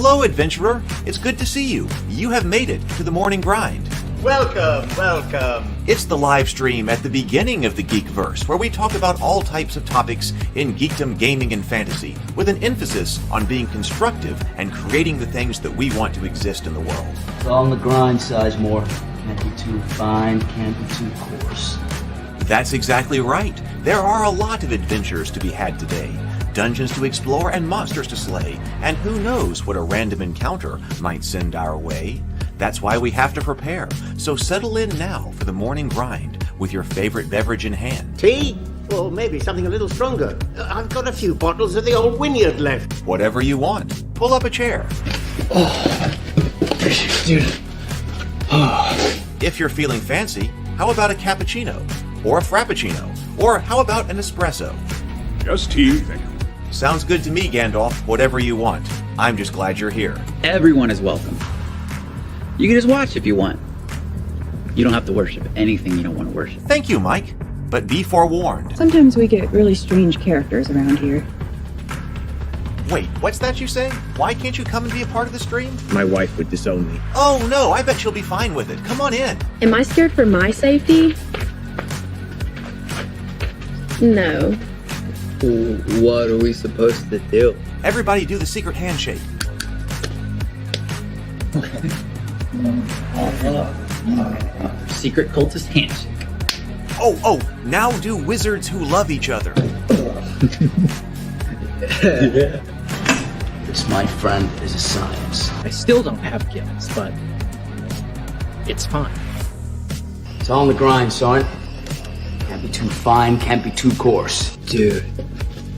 Hello, adventurer. It's good to see you. You have made it to the morning grind. Welcome, welcome. It's the live stream at the beginning of the Geekverse, where we talk about all types of topics in geekdom, gaming, and fantasy, with an emphasis on being constructive and creating the things that we want to exist in the world. It's all on the grind, Sizemore. Can't be too fine, can't be too coarse. That's exactly right. There are a lot of adventures to be had today. Dungeons to explore and monsters to slay, and who knows what a random encounter might send our way. That's why we have to prepare, so settle in now for the morning grind with your favorite beverage in hand. Tea? Or maybe something a little stronger. I've got a few bottles of the old Wynyard left. Whatever you want. Pull up a chair. Dude. If you're feeling fancy, how about a cappuccino? Or a frappuccino? Or how about an espresso? Just tea, thank you. Sounds good to me, Gandalf. Whatever you want. I'm just glad you're here. Everyone is welcome. You can just watch if you want. You don't have to worship anything you don't want to worship. Thank you, Mike. But be forewarned. Sometimes we get really strange characters around here. Wait, what's that you say? Why can't you come and be a part of the stream? My wife would disown me. Oh no, I bet she'll be fine with it. Come on in. Am I scared for my safety? No. What are we supposed to do? Everybody do the secret handshake. Secret cultist handshake. Oh, now do wizards who love each other. Yeah. This, my friend, is a science. I still don't have gifts, but it's fine. It's all on the grind, son. Can't be too fine, can't be too coarse. Dude,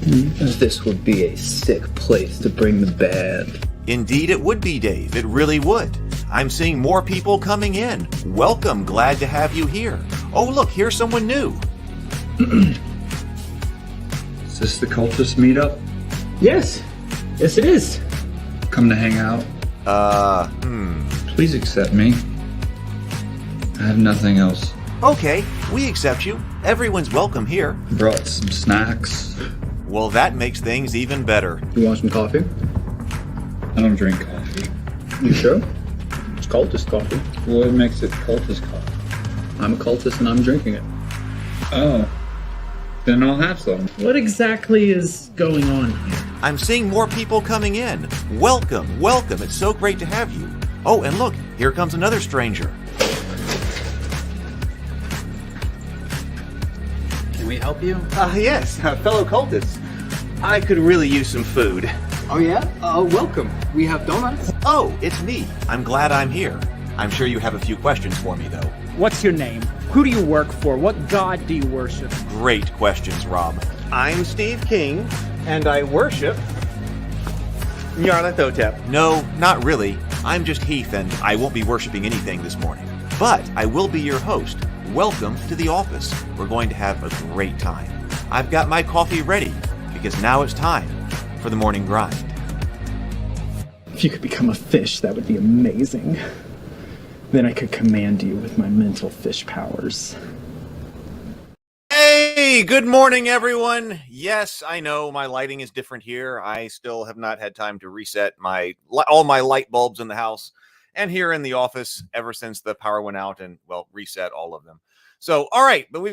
this would be a sick place to bring the band. Indeed it would be, Dave. It really would. I'm seeing more people coming in. Welcome. Glad to have you here. Oh, look, here's someone new. Is this the cultist meetup? Yes it is. Come to hang out? Please accept me. I have nothing else. Okay, we accept you. Everyone's welcome here. Brought some snacks. Well, that makes things even better. You want some coffee? I don't drink coffee. You sure? It's cultist coffee. What makes it cultist coffee? I'm a cultist and I'm drinking it. Oh. Then I'll have some. What exactly is going on here? I'm seeing more people coming in. Welcome. It's so great to have you. Oh, and look, here comes another stranger. Can we help you? Yes, fellow cultists. I could really use some food. Oh yeah? Welcome. We have donuts. Oh, it's me. I'm glad I'm here. I'm sure you have a few questions for me, though. What's your name? Who do you work for? What god do you worship? Great questions, Rob. I'm Steve King, and I worship Nyarlathotep. No, not really. I'm just Heath, and I won't be worshiping anything this morning. But I will be your host. Welcome to the office. We're going to have a great time. I've got my coffee ready, because now it's time for the morning grind. If you could become a fish, that would be amazing. Then I could command you with my mental fish powers. Hey, good morning, everyone. Yes, I know my lighting is different here. I still have not had time to reset all my light bulbs in the house and here in the office ever since the power went out and, well, reset all of them. So, all right, but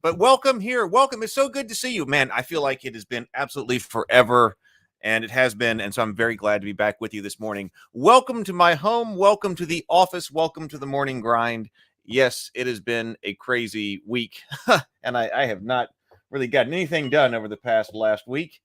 but welcome here. Welcome. It's so good to see you, man. I feel like it has been absolutely forever. And it has been, and so I'm very glad to be back with you this morning. Welcome to my home. Welcome to the office. Welcome to the morning grind. Yes, it has been a crazy week, and I have not really gotten anything done over the last week.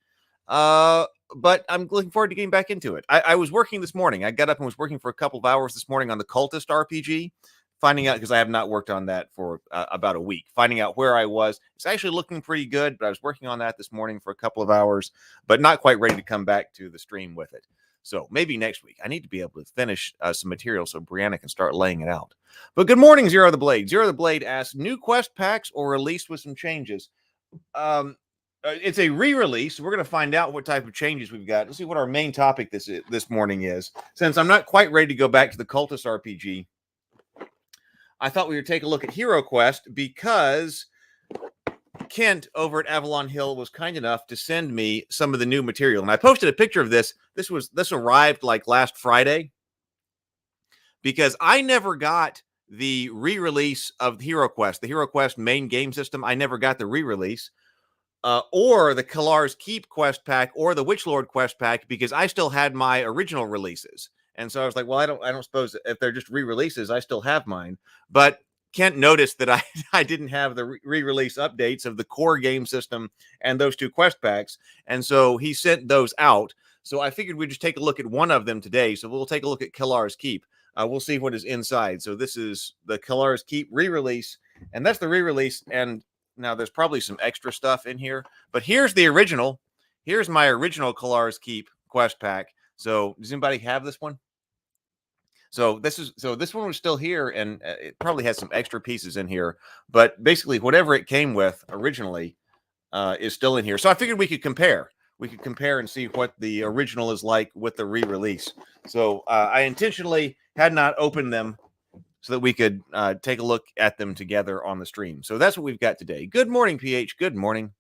But I'm looking forward to getting back into it. I was working this morning. I got up and was working for a couple of hours this morning on the Cultist RPG, finding out, because I have not worked on that for about a week, finding out where I was. It's actually looking pretty good, but I was working on that this morning for a couple of hours, but not quite ready to come back to the stream with it. So maybe next week. I need to be able to finish some material so Brianna can start laying it out. But good morning, Zero the Blade. Zero the Blade asks, new quest packs or released with some changes? It's a re-release. We're going to find out what type of changes we've got. Let's see what our main topic this morning is. Since I'm not quite ready to go back to the Cultist RPG, I thought we would take a look at HeroQuest because Kent over at Avalon Hill was kind enough to send me some of the new material, and I posted a picture of this. This arrived like last Friday, because I never got the re-release of HeroQuest, the HeroQuest main game system. I never got the re-release, or the Kellar's Keep quest pack, or the Witchlord quest pack, because I still had my original releases. And so I was like, well, I don't suppose if they're just re-releases, I still have mine. But Kent noticed that I didn't have the re-release updates of the core game system and those 2 quest packs, and so he sent those out. So I figured we'd just take a look at one of them today. So we'll take a look at Kellar's Keep. We'll see what is inside. So this is the Kellar's Keep re-release, and that's the re-release. And now there's probably some extra stuff in here, but here's the original. Here's my original Kellar's Keep quest pack. So does anybody have this one? So this one was still here, and it probably has some extra pieces in here, but basically whatever it came with originally is still in here. So I figured we could compare. We could compare and see what the original is like with the re-release. So I intentionally had not opened them so that we could take a look at them together on the stream. So that's what we've got today. Good morning, PH. Good morning.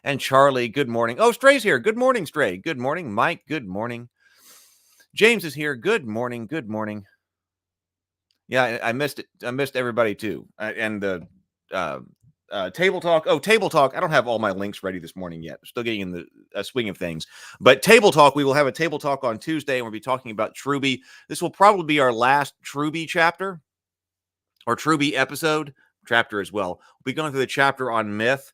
And Charlie, good morning. Oh, Stray's here. Good morning, Stray. Good morning. Mike, good morning. James is here. Good morning. Good morning. Yeah, I missed it. I missed everybody too. And the Table Talk. Oh, Table Talk. I don't have all my links ready this morning yet. I'm still getting in the swing of things. But Table Talk, we will have a Table Talk on Tuesday, and we'll be talking about Truby. This will probably be our last Truby chapter, or Truby episode, chapter as well. We'll be going through the chapter on Myth.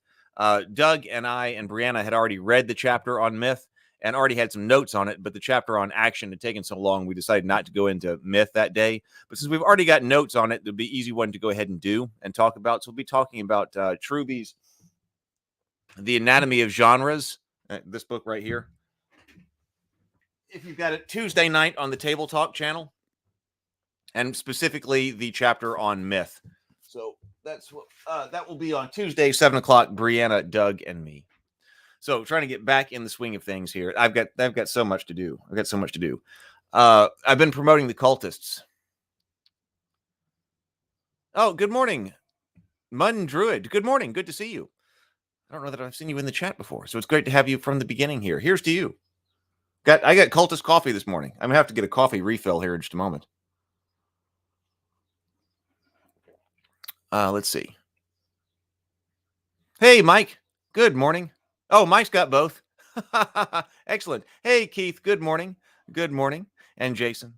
Doug and I and Brianna had already read the chapter on Myth and already had some notes on it, but the chapter on Action had taken so long, we decided not to go into Myth that day. But since we've already got notes on it, it'll be an easy one to go ahead and do and talk about. So we'll be talking about Truby's The Anatomy of Genres, this book right here. If you've got it Tuesday night on the Table Talk channel, and specifically the chapter on Myth. So that's what that will be on Tuesday, 7 o'clock, Brianna, Doug, and me. So trying to get back in the swing of things here. I've got so much to do. I've been promoting the Cultists. Oh, good morning, Mun Druid. Good morning. Good to see you. I don't know that I've seen you in the chat before, so it's great to have you from the beginning here. Here's to you. I got Cultist coffee this morning. I'm gonna have to get a coffee refill here in just a moment. Let's see. Hey, Mike. Good morning. Oh, Mike's got both. Excellent. Hey, Keith. Good morning. Good morning. And Jason.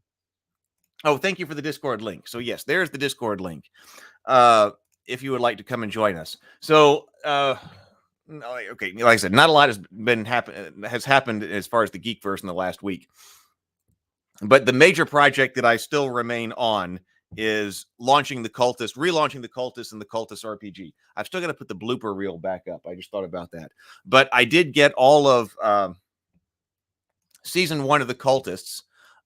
Oh, thank you for the Discord link. So, yes, there's the Discord link. If you would like to come and join us. So, okay, like I said, not a lot has happened as far as the Geekverse in the last week. But the major project that I still remain on is relaunching the Cultist and the Cultist RPG. I've still got to put the blooper reel back up. I just thought about that. But I did get all of season 1 of the Cultists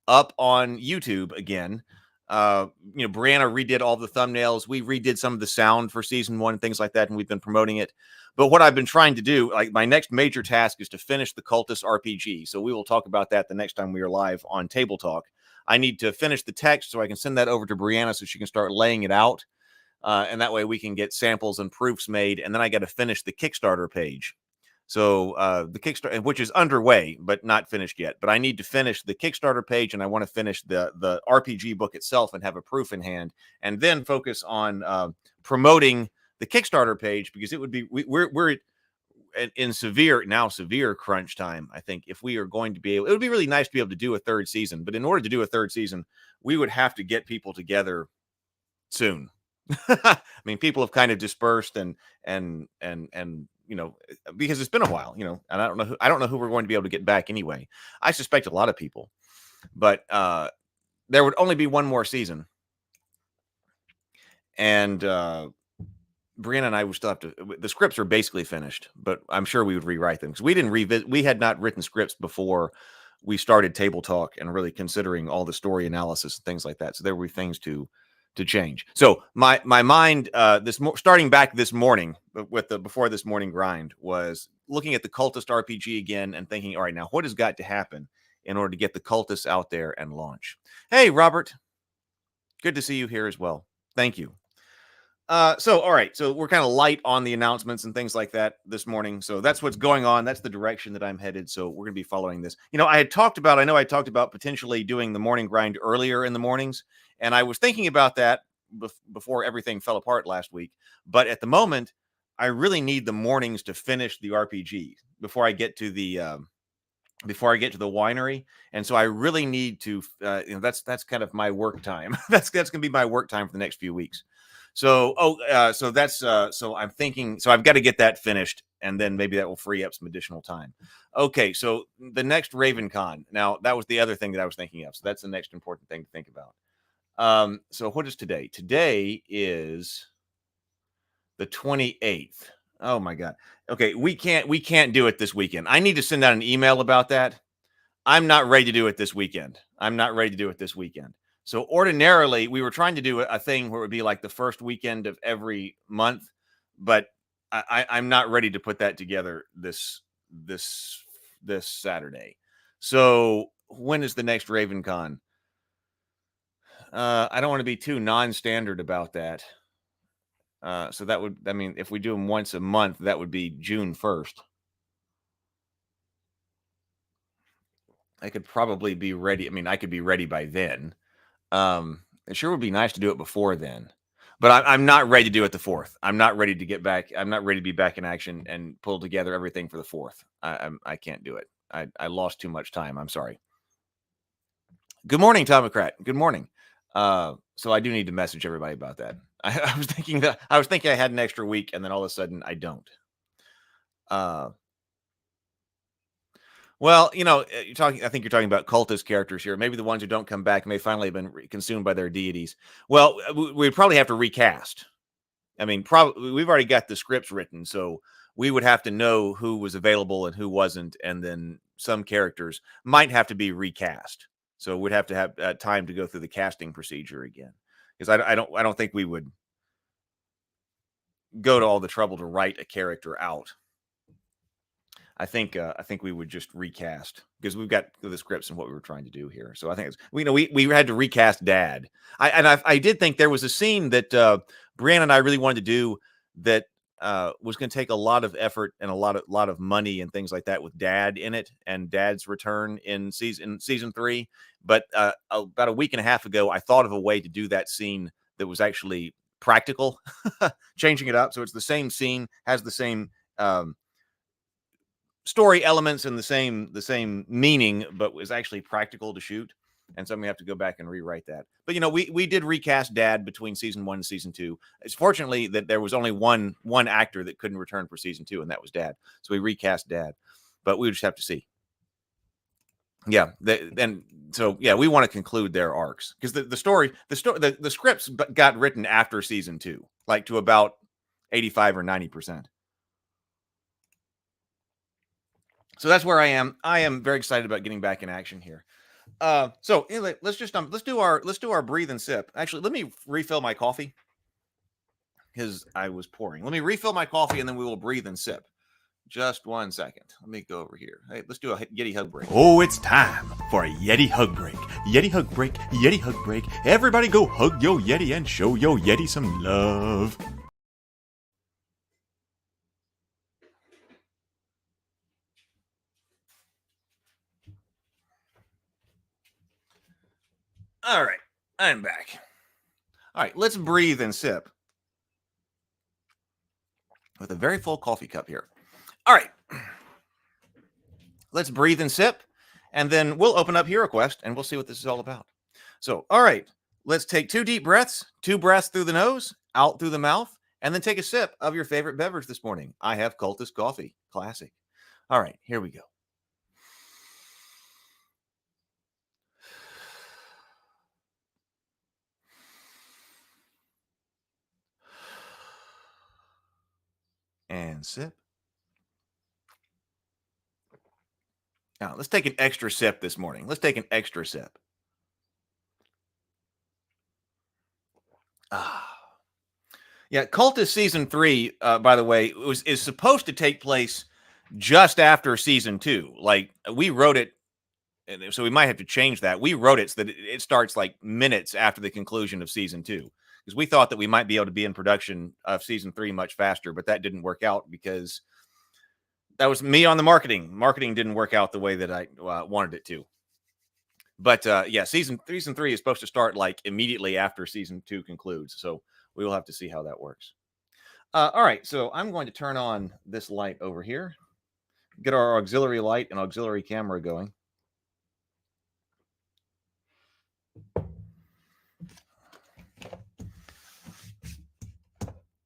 up on YouTube again. Brianna redid all the thumbnails. We redid some of the sound for season 1 and things like that, and we've been promoting it. But what I've been trying to do, like my next major task, is to finish the Cultist RPG. So we will talk about that the next time we are live on Table Talk. I need to finish the text so I can send that over to Brianna so she can start laying it out. And that way we can get samples and proofs made. And then I got to finish the Kickstarter page. So the Kickstarter, which is underway, but not finished yet. But I need to finish the Kickstarter page, and I want to finish the RPG book itself and have a proof in hand, and then focus on promoting the Kickstarter page, because it would be, we're in severe crunch time. I think if we are going to be able, it would be really nice to be able to do a 3rd season, but in order to do a 3rd season, we would have to get people together soon. I mean, people have kind of dispersed and because it's been a while, and I don't know who we're going to be able to get back anyway. I suspect a lot of people, but there would only be one more season, and Brianna and I would still have to. The scripts are basically finished, but I'm sure we would rewrite them, because we didn't revisit. We had not written scripts before we started Table Talk and really considering all the story analysis and things like that. So there were things to change. So my mind starting back this morning with the before this morning grind was looking at the Cultist RPG again and thinking, all right, now what has got to happen in order to get the Cultists out there and launch? Hey, Robert, good to see you here as well. Thank you. So all right, so we're kind of light on the announcements and things like that this morning. So that's what's going on. That's the direction that I'm headed. So we're gonna be following this. I talked about potentially doing the morning grind earlier in the mornings, and I was thinking about that before everything fell apart last week. But at the moment, I really need the mornings to finish the RPG before I get to the winery, and so I really need to. That's kind of my work time. that's gonna be my work time for the next few weeks. So, so I'm thinking, so I've got to get that finished, and then maybe that will free up some additional time. Okay, so the next RavenCon. Now, that was the other thing that I was thinking of. So that's the next important thing to think about. So what is today? Today is the 28th. Oh my God. Okay, we can't do it this weekend. I need to send out an email about that. I'm not ready to do it this weekend. So ordinarily, we were trying to do a thing where it would be like the first weekend of every month, but I'm not ready to put that together this Saturday. So when is the next RavenCon? I don't want to be too non-standard about that. So that would, I mean, if we do them once a month, that would be June 1st. I could probably be ready. I mean, I could be ready by then. It sure would be nice to do it before then, but I'm not ready to do it the 4th. I'm not ready to get back. I'm not ready to be back in action and pull together everything for the 4th. I can't do it. I lost too much time. I'm sorry. Good morning, Tomocrat. Good morning. So I do need to message everybody about that. I was thinking I had an extra week, and then all of a sudden I don't. Well, I think you're talking about cultist characters here. Maybe the ones who don't come back may finally have been consumed by their deities. Well, we'd probably have to recast. I mean, probably we've already got the scripts written, so we would have to know who was available and who wasn't, and then some characters might have to be recast. So we'd have to have time to go through the casting procedure again, because I don't think we would go to all the trouble to write a character out. I think we would just recast, because we've got the scripts and what we were trying to do here. So I think we had to recast Dad. I did think there was a scene that Brianna and I really wanted to do that was going to take a lot of effort and a lot of money and things like that, with Dad in it and Dad's return in season 3. But about a week and a half ago, I thought of a way to do that scene that was actually practical, changing it up so it's the same scene, has the same story elements and the same meaning, but was actually practical to shoot. And so I'm gonna have to go back and rewrite that. But we did recast Dad between season 1 and season 2. It's fortunately that there was only one actor that couldn't return for season 2, and that was Dad. So we recast Dad, but we just have to see. Yeah, we want to conclude their arcs, because the scripts got written after season 2, like to about 85 or 90%. So that's where I am. I am very excited about getting back in action here. So anyway, let's do our breathe and sip. Actually, let me refill my coffee, because I was pouring. Let me refill my coffee, and then we will breathe and sip. Just 1 second. Let me go over here. Hey, let's do a Yeti hug break. Oh, it's time for a Yeti hug break. Yeti hug break. Yeti hug break. Everybody go hug yo Yeti and show yo Yeti some love. All right, I'm back. All right, let's breathe and sip with a very full coffee cup here. All right, let's breathe and sip, and then we'll open up HeroQuest, and we'll see what this is all about. So, all right, let's take 2 deep breaths, 2 breaths through the nose, out through the mouth, and then take a sip of your favorite beverage this morning. I have Cultist coffee, classic. All right, here we go. And sip. Now, let's take an extra sip this morning. Let's take an extra sip. Yeah, Cultist season 3, by the way, is supposed to take place just after season 2. Like, we wrote it, so we might have to change that. We wrote it so that it starts like minutes after the conclusion of season 2, because we thought that we might be able to be in production of season 3 much faster, but that didn't work out because that was me on the marketing. Marketing didn't work out the way that I wanted it to. But yeah, season 3 is supposed to start like immediately after season 2 concludes. So we will have to see how that works. All right, so I'm going to turn on this light over here, get our auxiliary light and auxiliary camera going.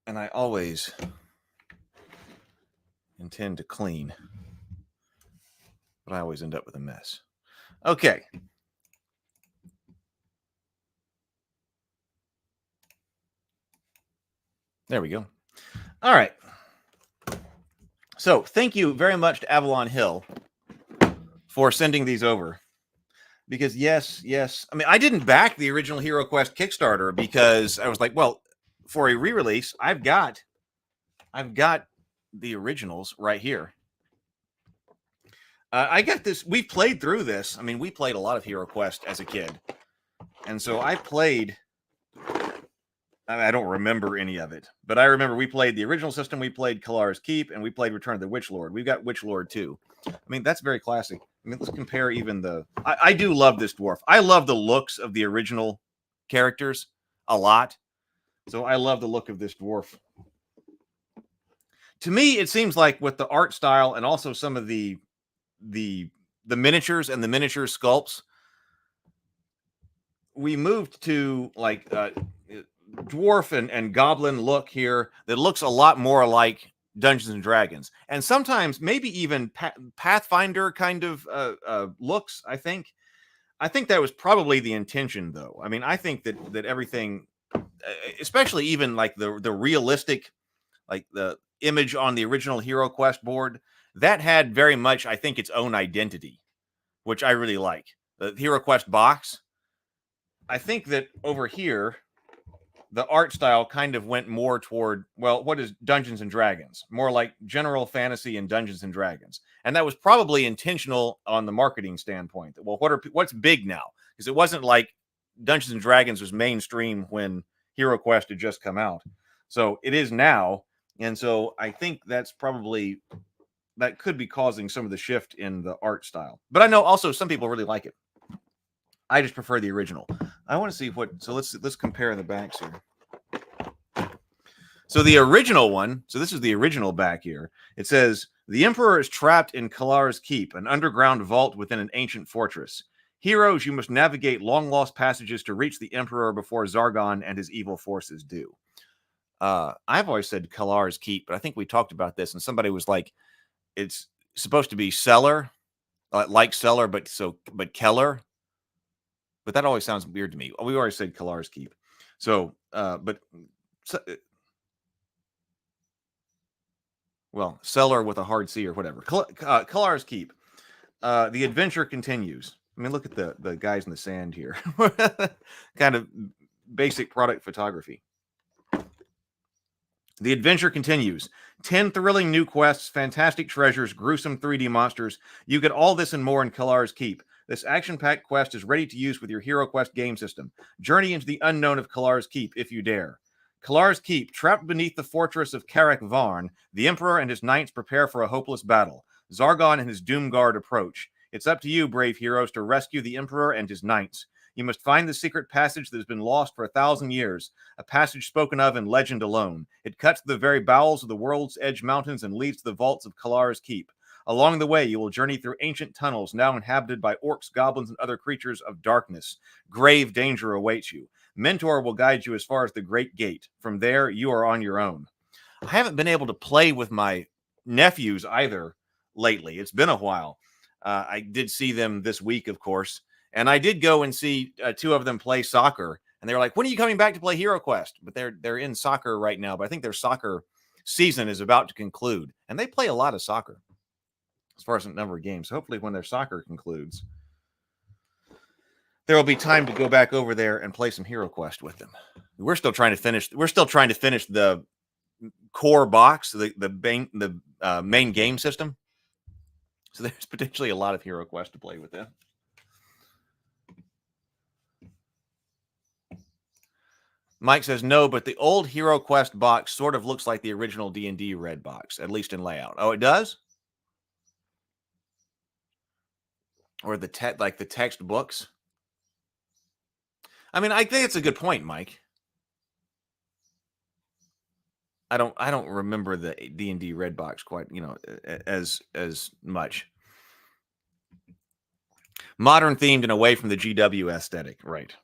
And I always intend to clean, but I always end up with a mess. Okay. There we go. All right. So thank you very much to Avalon Hill for sending these over. Because yes. I mean, I didn't back the original HeroQuest Kickstarter because I was like, well, for a re-release, I've got the originals right here. I got this. We played through this. I mean, we played a lot of HeroQuest as a kid. And so I played... I don't remember any of it, but I remember we played the original system, we played Kellar's Keep, and we played Return of the Witch Lord. We've got Witch Lord too. I mean, that's very classic. I mean, let's compare even the... I do love this dwarf. I love the looks of the original characters a lot. So I love the look of this dwarf. To me, it seems like with the art style and also some of the miniatures and the miniature sculpts, we moved to like... dwarf and goblin look here that looks a lot more like Dungeons and Dragons, and sometimes maybe even Pathfinder kind of looks. I think that was probably the intention, though. I mean, I think that everything, especially even like the realistic, like the image on the original HeroQuest board, that had very much, I think, its own identity, which I really like. The HeroQuest box. I think that over here, the art style kind of went more toward, well, what is Dungeons and Dragons? More like general fantasy and Dungeons and Dragons. And that was probably intentional on the marketing standpoint. Well, what's big now? Because it wasn't like Dungeons and Dragons was mainstream when HeroQuest had just come out. So it is now. And so I think that's probably, that could be causing some of the shift in the art style. But I know also some people really like it. I just prefer the original. I want to see what... So let's compare the backs here. So the original one... So this is the original back here. It says, the Emperor is trapped in Kellar's Keep, an underground vault within an ancient fortress. Heroes, you must navigate long-lost passages to reach the Emperor before Zargon and his evil forces do. I've always said Kellar's Keep, but I think we talked about this, and somebody was like, it's supposed to be Cellar, like Cellar, but Kellar. But that always sounds weird to me. We already said Kellar's Keep. So, well, Cellar with a hard C or whatever. Kellar's Keep. The adventure continues. I mean, look at the guys in the sand here. Kind of basic product photography. The adventure continues. 10 thrilling new quests, fantastic treasures, gruesome 3D monsters. You get all this and more in Kellar's Keep. This action-packed quest is ready to use with your HeroQuest game system. Journey into the unknown of Kellar's Keep, if you dare. Kellar's Keep, trapped beneath the fortress of Karak Varn, the Emperor and his knights prepare for a hopeless battle. Zargon and his Doomguard approach. It's up to you, brave heroes, to rescue the Emperor and his knights. You must find the secret passage that has been lost for 1,000 years, a passage spoken of in legend alone. It cuts the very bowels of the World's Edge Mountains and leads to the vaults of Kellar's Keep. Along the way, you will journey through ancient tunnels now inhabited by orcs, goblins, and other creatures of darkness. Grave danger awaits you. Mentor will guide you as far as the Great Gate. From there, you are on your own. I haven't been able to play with my nephews either lately. It's been a while. I did see them this week, of course, and I did go and see 2 of them play soccer. And they were like, when are you coming back to play HeroQuest? But they're in soccer right now, but I think their soccer season is about to conclude. And they play a lot of soccer as far as the number of games. So hopefully when their soccer concludes, there will be time to go back over there and play some HeroQuest with them. We're still trying to finish the core box, the main game system. So there's potentially a lot of HeroQuest to play with them. Mike says no, but the old HeroQuest box sort of looks like the original D&D red box, at least in layout. Oh, it does? Or the textbooks? I mean, I think it's a good point, Mike. I don't remember the D&D red box quite, as much. Modern themed and away from the GW aesthetic, right?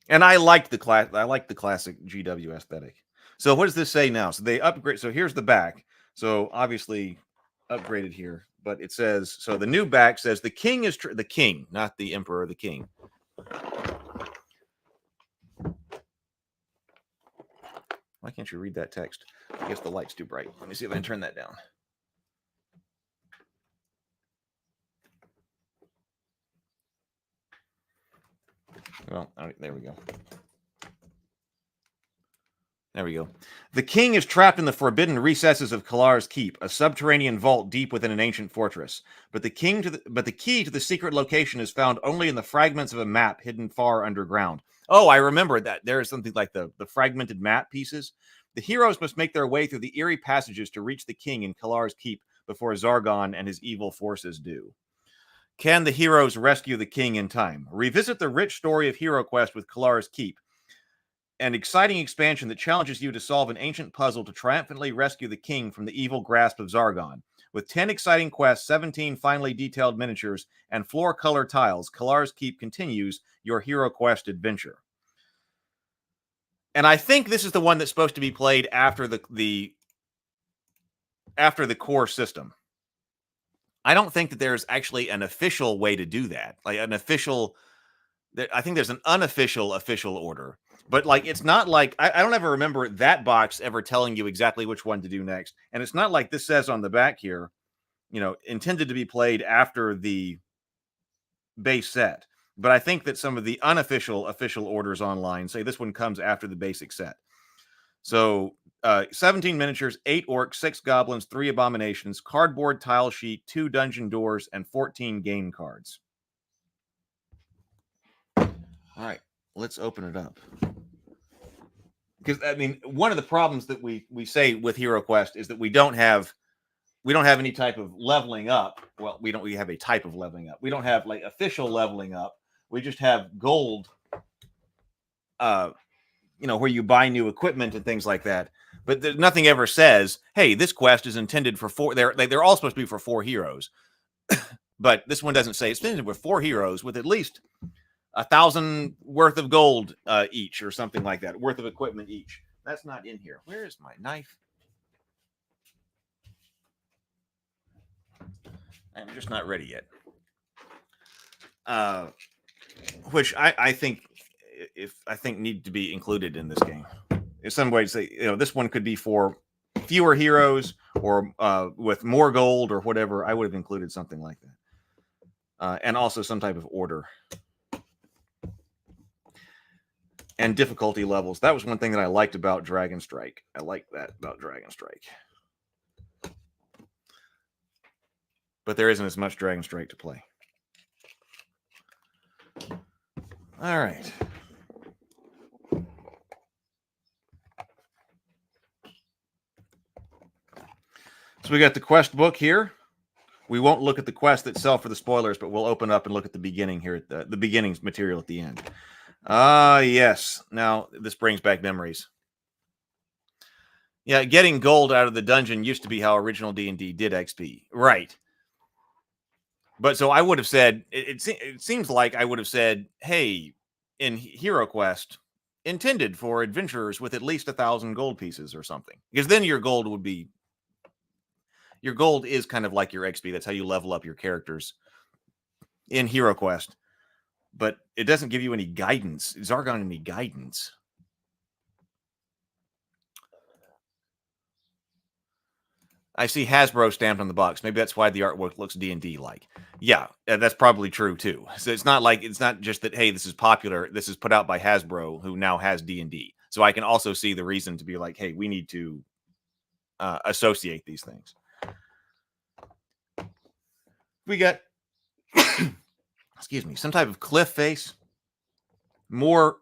And I like the classic GW aesthetic. So what does this say now? So they upgrade. So here's the back. So obviously upgraded here, but it says, so the new back says the king is the king, not the emperor, the king. Why can't you read that text? I guess the light's too bright. Let me see if I can turn that down. Well, all right, there we go. There we go. The king is trapped in the forbidden recesses of Kellar's keep, a subterranean vault deep within an ancient fortress. But the key to the secret location is found only in the fragments of a map hidden far underground. Oh, I remember that. There is something like the fragmented map pieces. The heroes must make their way through the eerie passages to reach the king in Kellar's keep before Zargon and his evil forces do. Can the heroes rescue the king in time? Revisit the rich story of HeroQuest with Kellar's keep, an exciting expansion that challenges you to solve an ancient puzzle to triumphantly rescue the king from the evil grasp of Zargon. With 10 exciting quests, 17 finely detailed miniatures, and floor color tiles, Kellar's Keep continues your HeroQuest adventure. And I think this is the one that's supposed to be played after the core system. I don't think that there's actually an official way to do that. Like an official, I think there's an unofficial official order. But like, it's not like, I don't ever remember that box ever telling you exactly which one to do next. And it's not like this says on the back here, intended to be played after the base set. But I think that some of the unofficial official orders online say this one comes after the basic set. So 17 miniatures, 8 orcs, 6 goblins, 3 abominations, cardboard tile sheet, 2 dungeon doors, and 14 game cards. All right, let's open it up. Because I mean, one of the problems that we say with HeroQuest is that we don't have any type of leveling up. Well, we have a type of leveling up. We don't have like official leveling up. We just have gold, where you buy new equipment and things like that. But nothing ever says, hey, this quest is intended for 4. They're all supposed to be for 4 heroes. But this one doesn't say it's intended for 4 heroes with at least 1,000 worth of gold each or something like that, worth of equipment each. That's not in here. Where is my knife? I'm just not ready yet. Which I think need to be included in this game. In some ways, this one could be for fewer heroes or with more gold or whatever. I would have included something like that, and also some type of order and difficulty levels. That was one thing that I liked about Dragon Strike. I like that about Dragon Strike. But there isn't as much Dragon Strike to play. All right. So we got the quest book here. We won't look at the quest itself for the spoilers, but we'll open up and look at the beginning here, at the beginnings material at the end. Yes. Now, this brings back memories. Yeah, getting gold out of the dungeon used to be how original D&D did XP. Right. But so I would have said, it seems like I would have said, hey, in HeroQuest, intended for adventurers with at least 1,000 gold pieces or something. Because then your gold is kind of like your XP. That's how you level up your characters in HeroQuest. But it doesn't give you any guidance. Zargon any guidance. I see Hasbro stamped on the box. Maybe that's why the artwork looks D&D like. Yeah, that's probably true too. So it's not just that, hey, this is popular. This is put out by Hasbro, who now has D&D. So I can also see the reason to be like, hey, we need to associate these things. We got, excuse me, some type of cliff face. more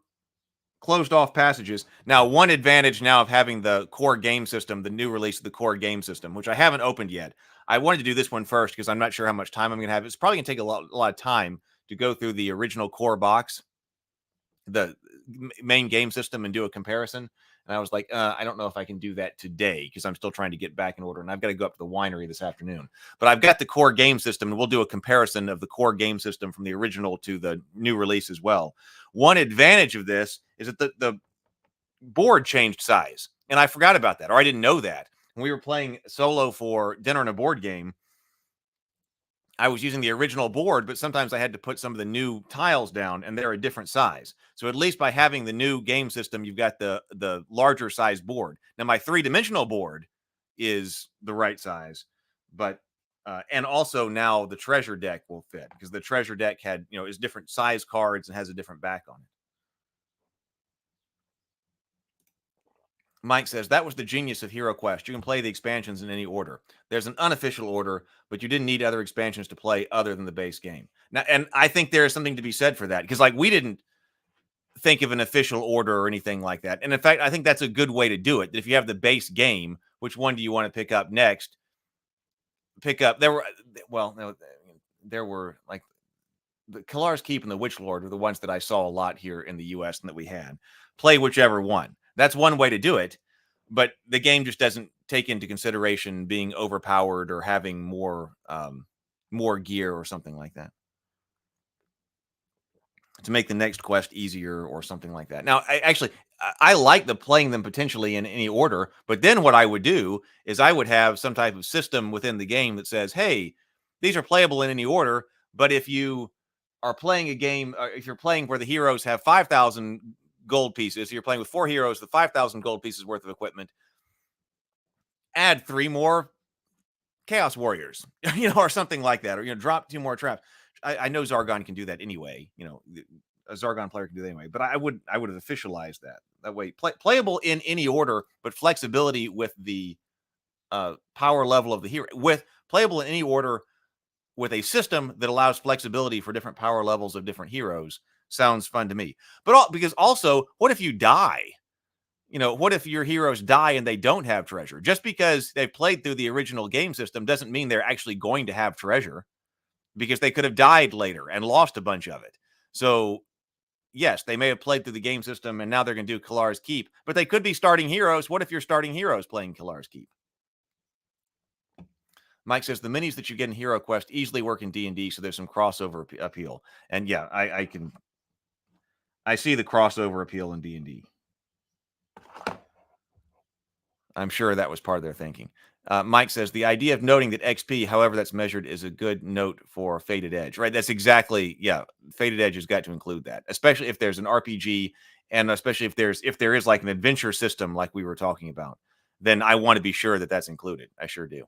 closed off passages. Now, one advantage now of having the core game system, the new release of the core game system, which I haven't opened yet. I wanted to do this one first because I'm not sure how much time I'm going to have. It's probably going to take a lot of time to go through the original core box, the main game system, and do a comparison. And I was like, I don't know if I can do that today because I'm still trying to get back in order. And I've got to go up to the winery this afternoon. But I've got the core game system, and we'll do a comparison of the core game system from the original to the new release as well. One advantage of this is that the board changed size. And I forgot about that, or I didn't know that. When we were playing solo for dinner and a board game, I was using the original board, but sometimes I had to put some of the new tiles down, and they're a different size. So at least by having the new game system, you've got the larger size board. Now, my 3-dimensional board is the right size, but and also now the treasure deck will fit because the treasure deck had, is different size cards and has a different back on it. Mike says, that was the genius of HeroQuest. You can play the expansions in any order. There's an unofficial order, but you didn't need other expansions to play other than the base game. Now, and I think there is something to be said for that because, we didn't think of an official order or anything like that. And in fact, I think that's a good way to do it. If you have the base game, which one do you want to pick up next? There were like the Kellar's Keep and the Witch Lord are the ones that I saw a lot here in the U.S. and that we had. Play whichever one. That's one way to do it, but the game just doesn't take into consideration being overpowered or having more gear or something like that to make the next quest easier or something like that. Now, I like playing them potentially in any order, but then what I would do is I would have some type of system within the game that says, hey, these are playable in any order, but if you are playing a game, if you're playing where the heroes have 5,000 gold pieces, you're playing with 4 heroes, the 5,000 gold pieces worth of equipment, add 3 more Chaos Warriors, or something like that, or, drop 2 more traps. I know Zargon can do that anyway, a Zargon player can do that anyway, but I would have officialized that way. Playable in any order, but flexibility with the power level of the hero, with playable in any order with a system that allows flexibility for different power levels of different heroes. Sounds fun to me. But because also, what if you die? What if your heroes die and they don't have treasure? Just because they've played through the original game system doesn't mean they're actually going to have treasure, because they could have died later and lost a bunch of it. So, yes, they may have played through the game system and now they're going to do Kellar's Keep, but they could be starting heroes. What if you're starting heroes playing Kellar's Keep? Mike says, the minis that you get in HeroQuest easily work in D&D, so there's some crossover appeal. And yeah, I see the crossover appeal in D&D. I'm sure that was part of their thinking. Mike says, the idea of noting that XP, however that's measured, is a good note for Fated Edge, right? That's exactly, Fated Edge has got to include that, especially if there's an RPG, and especially if there is like an adventure system like we were talking about, then I want to be sure that that's included. I sure do.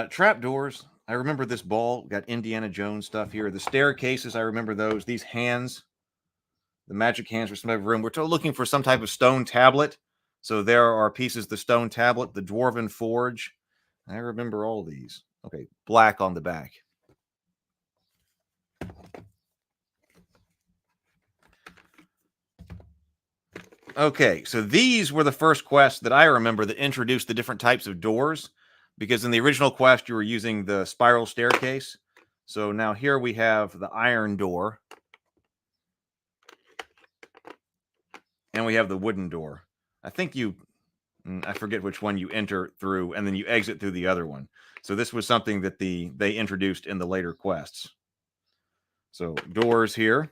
Trapdoors. I remember this ball. Got Indiana Jones stuff here. The staircases, I remember those. These hands, the magic hands for some type of room. We're looking for some type of stone tablet. So there are pieces, the stone tablet, the dwarven forge. I remember all of these. Okay, black on the back. Okay, so these were the first quests that I remember that introduced the different types of doors. Because in the original quest, you were using the spiral staircase. So now here we have the iron door. And we have the wooden door. I think I forget which one you enter through, and then you exit through the other one. So this was something that they introduced in the later quests. So doors here.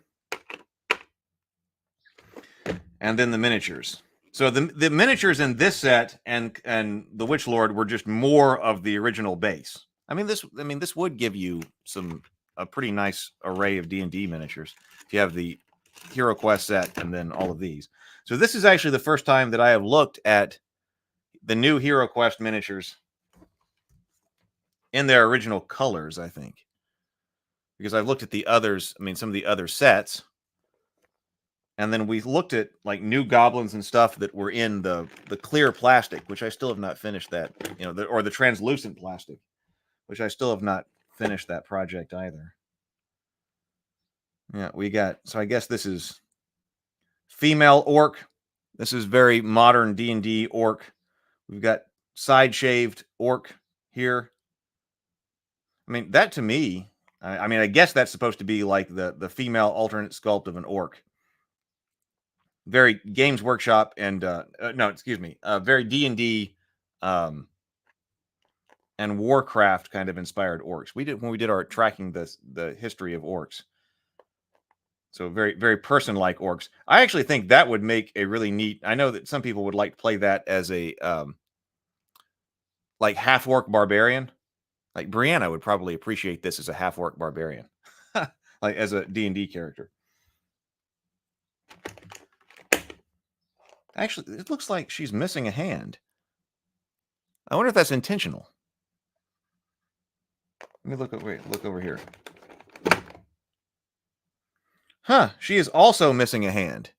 And then the miniatures. So the miniatures in this set and the Witch Lord were just more of the original base. This would give you a pretty nice array of D&D miniatures if you have the HeroQuest set and then all of these. So this is actually the first time that I have looked at the new HeroQuest miniatures in their original colors, I think. Because I've looked at the others, some of the other sets. And then we looked at like new goblins and stuff that were in the clear plastic, which I still have not finished that, or the translucent plastic, which I still have not finished that project either. Yeah, we got, so I guess this is female orc. This is very modern D&D orc. We've got side shaved orc here. I mean, that to me, I mean, I guess that's supposed to be like the female alternate sculpt of an orc. Very Games Workshop and no, excuse me, very D&D and Warcraft kind of inspired orcs. We did when we did our tracking the history of orcs. So very, very person-like orcs. I actually think that would make a really neat. I know that some people would like to play that as a like half-orc barbarian. Like Brianna would probably appreciate this as a half-orc barbarian, like as a D&D character. Actually, it looks like she's missing a hand. I wonder if that's intentional. Let me look. Wait, look over here. Huh? She is also missing a hand.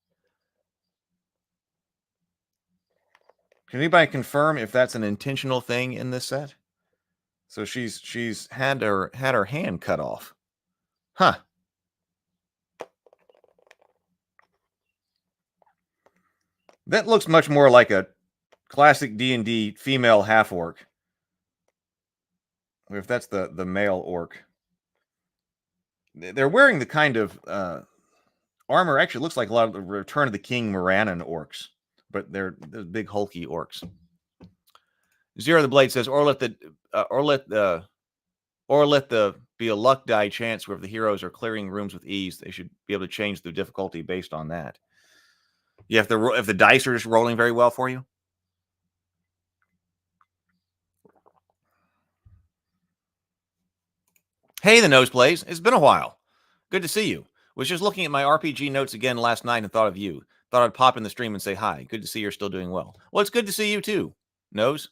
Can anybody confirm if that's an intentional thing in this set? So she's had her hand cut off. Huh. That looks much more like a classic D&D female half-orc. If that's the male orc. They're wearing the kind of armor actually looks like a lot of the Return of the King Morannon orcs, but they're big hulky orcs. Zero the Blade says, or let the be a luck die chance where if the heroes are clearing rooms with ease, they should be able to change the difficulty based on that. Yeah, if the dice are just rolling very well for you. Hey, the Nose Plays. It's been a while. Good to see you. Was just looking at my RPG notes again last night and thought of you. Thought I'd pop in the stream and say hi. Good to see you're still doing well. Well, it's good to see you too, Nose.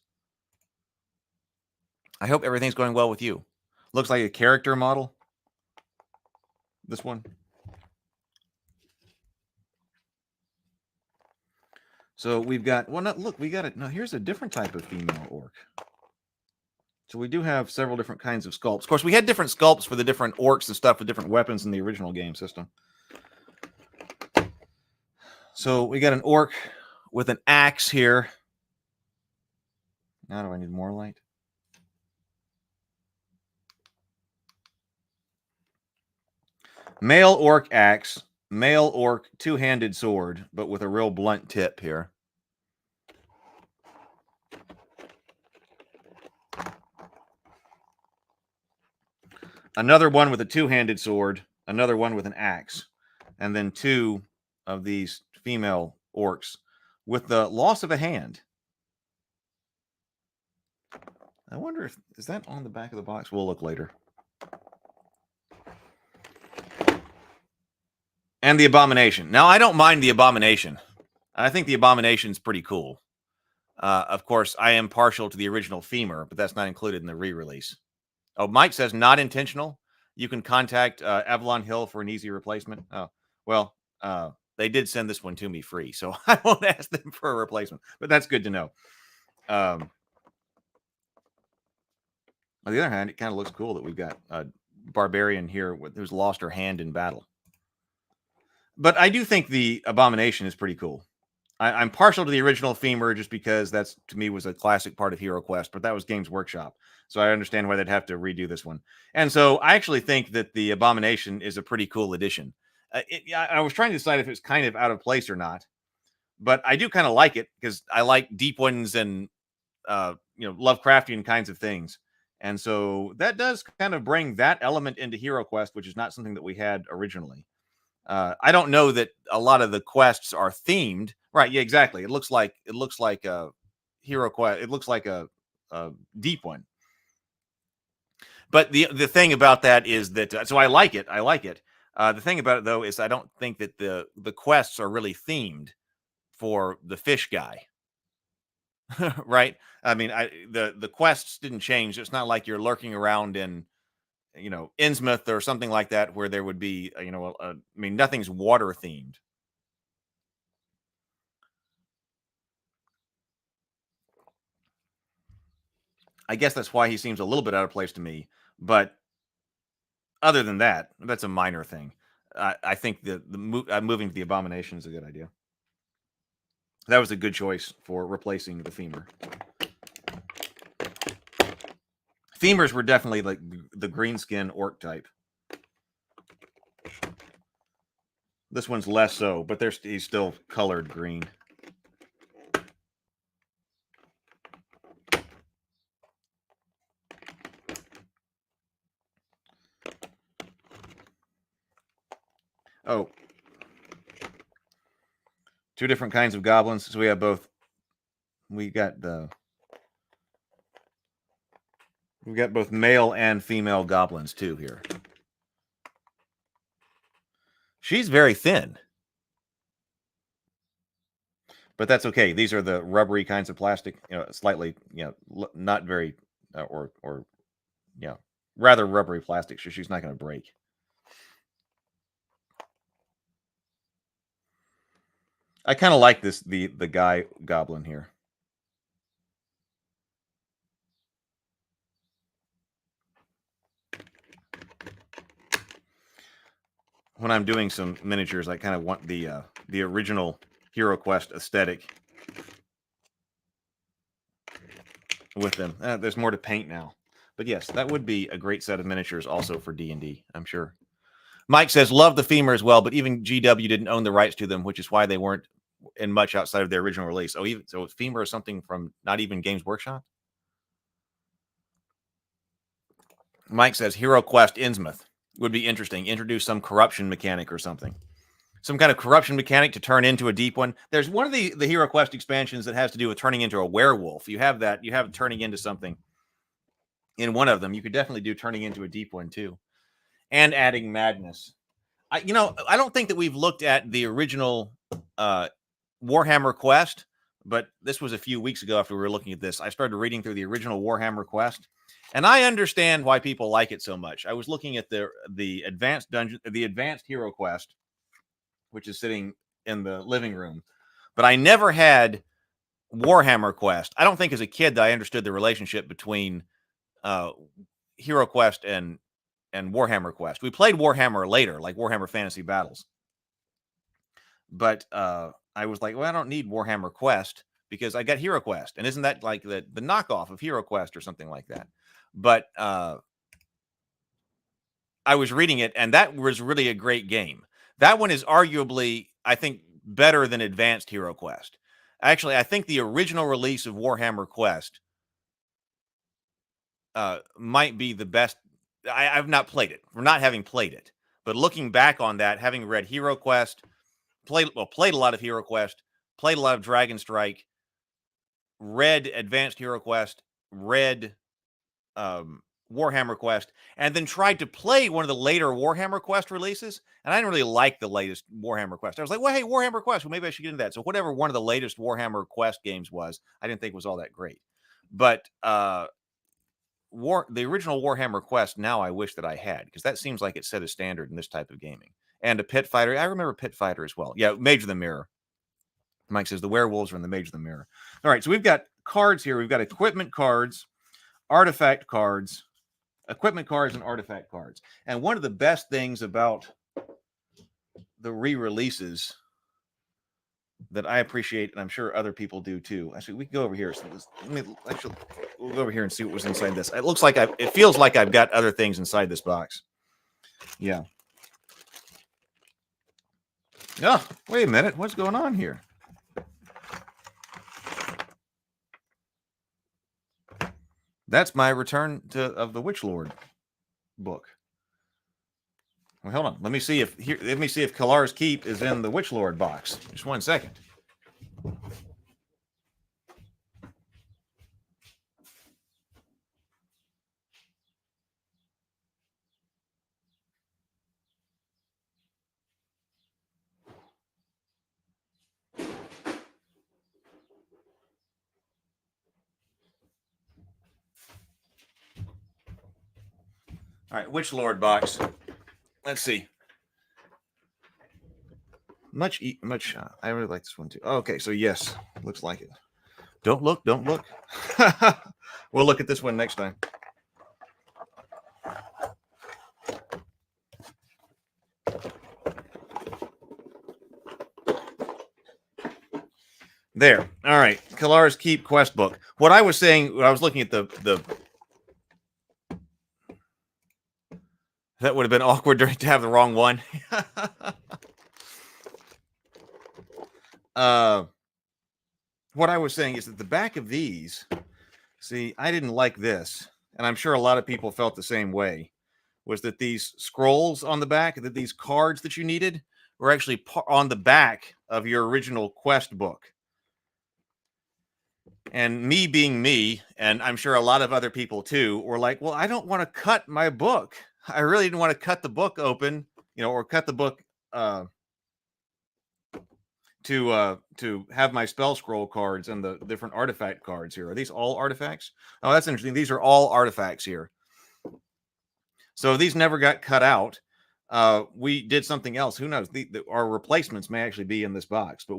I hope everything's going well with you. Looks like a character model. This one. So we've got, well, no, look, we got it. No, here's a different type of female orc. So we do have several different kinds of sculpts. Of course, we had different sculpts for the different orcs and stuff with different weapons in the original game system. So we got an orc with an axe here. Now do I need more light? Male orc axe, male orc two-handed sword, but with a real blunt tip here. Another one with a two-handed sword, another one with an axe, and then two of these female orcs with the loss of a hand. I wonder if, is that on the back of the box? We'll look later. And the Abomination. Now, I don't mind the Abomination. I think the Abomination's pretty cool. Of course, I am partial to the original femur, but that's not included in the re-release. Oh, Mike says not intentional. You can contact Avalon Hill for an easy replacement. Oh, well, they did send this one to me free, so I won't ask them for a replacement. But that's good to know. On the other hand, it kind of looks cool that we've got a barbarian here who's lost her hand in battle. But I do think the Abomination is pretty cool. I'm partial to the original femur just because that's, to me, was a classic part of HeroQuest, but that was Games Workshop. So I understand why they'd have to redo this one. And so I actually think that the Abomination is a pretty cool addition. I was trying to decide if it's kind of out of place or not, but I do kind of like it because I like deep ones and, Lovecraftian kinds of things. And so that does kind of bring that element into HeroQuest, which is not something that we had originally. I don't know that a lot of the quests are themed. Right, yeah, exactly. It looks like a hero quest. It looks like a deep one. But the thing about that is that so I like it. The thing about it though is I don't think that the quests are really themed for the fish guy. Right? I mean, the quests didn't change. It's not like you're lurking around in Innsmouth or something like that where there would be nothing's water themed. I guess that's why he seems a little bit out of place to me. But other than that, that's a minor thing. I think moving to the abomination is a good idea. That was a good choice for replacing the femur. Femurs were definitely like the green skin orc type. This one's less so, but he's still colored green. Oh. Two different kinds of goblins. So we have both. We've got both male and female goblins too here. She's very thin. But that's okay. These are the rubbery kinds of plastic, slightly, not very, rather rubbery plastic. So she's not going to break. I kind of like the guy goblin here. When I'm doing some miniatures, I kind of want the original HeroQuest aesthetic with them. There's more to paint now. But yes, that would be a great set of miniatures also for D&D, I'm sure. Mike says, love the femur as well, but even GW didn't own the rights to them, which is why they weren't in much outside of their original release. So femur is something from not even Games Workshop? Mike says, HeroQuest Innsmouth would be interesting. Introduce some corruption mechanic or something. Some kind of corruption mechanic to turn into a deep one. There's one of the HeroQuest expansions that has to do with turning into a werewolf. You have that. You have turning into something in one of them. You could definitely do turning into a deep one too. And adding madness. I don't think that we've looked at the original Warhammer Quest, but this was a few weeks ago after we were looking at this. I started reading through the original Warhammer Quest, and I understand why people like it so much. I was looking at the advanced dungeon, the advanced HeroQuest, which is sitting in the living room, but I never had Warhammer Quest. I don't think as a kid that I understood the relationship between HeroQuest and Warhammer Quest. We played Warhammer later, like Warhammer Fantasy Battles. But I was like, well, I don't need Warhammer Quest because I got HeroQuest. And isn't that like the knockoff of HeroQuest or something like that? But I was reading it, and that was really a great game. That one is arguably, I think, better than Advanced HeroQuest. Actually, I think the original release of Warhammer Quest might be the best. I've not played it, for not having played it. But looking back on that, having read HeroQuest, played a lot of HeroQuest, played a lot of Dragon Strike, read Advanced HeroQuest, read Warhammer Quest, and then tried to play one of the later Warhammer Quest releases, and I didn't really like the latest Warhammer Quest. I was like, well, hey, Warhammer Quest, well, maybe I should get into that. So whatever one of the latest Warhammer Quest games was, I didn't think was all that great. But the original Warhammer Quest, now I wish that I had, because that seems like it set a standard in this type of gaming. And a Pit Fighter. I remember Pit Fighter as well. Yeah, Mage of the Mirror. Mike says the werewolves are in the Mage of the Mirror. All right, so we've got cards here. We've got equipment cards, artifact cards, equipment cards, and artifact cards. And one of the best things about the re-releases that I appreciate, and I'm sure other people do too. Actually, we can go over here. So we'll go over here and see what was inside this. It looks like it feels like I've got other things inside this box. Yeah. Oh, wait a minute. What's going on here? That's my Return of the Witch Lord book. Well, hold on. Let me see if Kellar's Keep is in the Witch Lord box. Just 1 second. All right, Witch Lord box. Let's see. Much. I really like this one too. Okay, so yes, looks like it. Don't look. We'll look at this one next time. There. All right. Kellar's Keep quest book. What I was saying, when I was looking at the that would have been awkward to have the wrong one. What I was saying is that the back of these, see, I didn't like this, and I'm sure a lot of people felt the same way, was that these scrolls on the back, that these cards that you needed were actually on the back of your original quest book. And me being me, and I'm sure a lot of other people too, were like, well, I don't want to cut my book. I really didn't want to cut the book open, or cut the book to have my spell scroll cards and the different artifact cards here. Are these all artifacts? Oh, that's interesting. These are all artifacts here. So these never got cut out. We did something else. Who knows? Our replacements may actually be in this box, but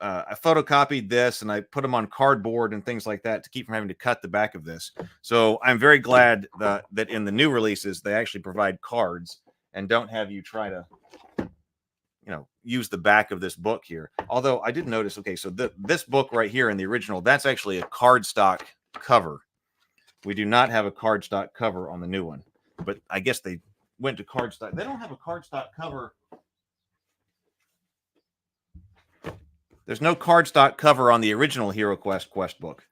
I photocopied this and I put them on cardboard and things like that to keep from having to cut the back of this. So I'm very glad that in the new releases, they actually provide cards and don't have you try to, use the back of this book here. Although I did notice, okay, so this book right here in the original, that's actually a cardstock cover. We do not have a cardstock cover on the new one, but I guess they went to cardstock. They don't have a cardstock cover. There's no cardstock cover on the original HeroQuest quest book.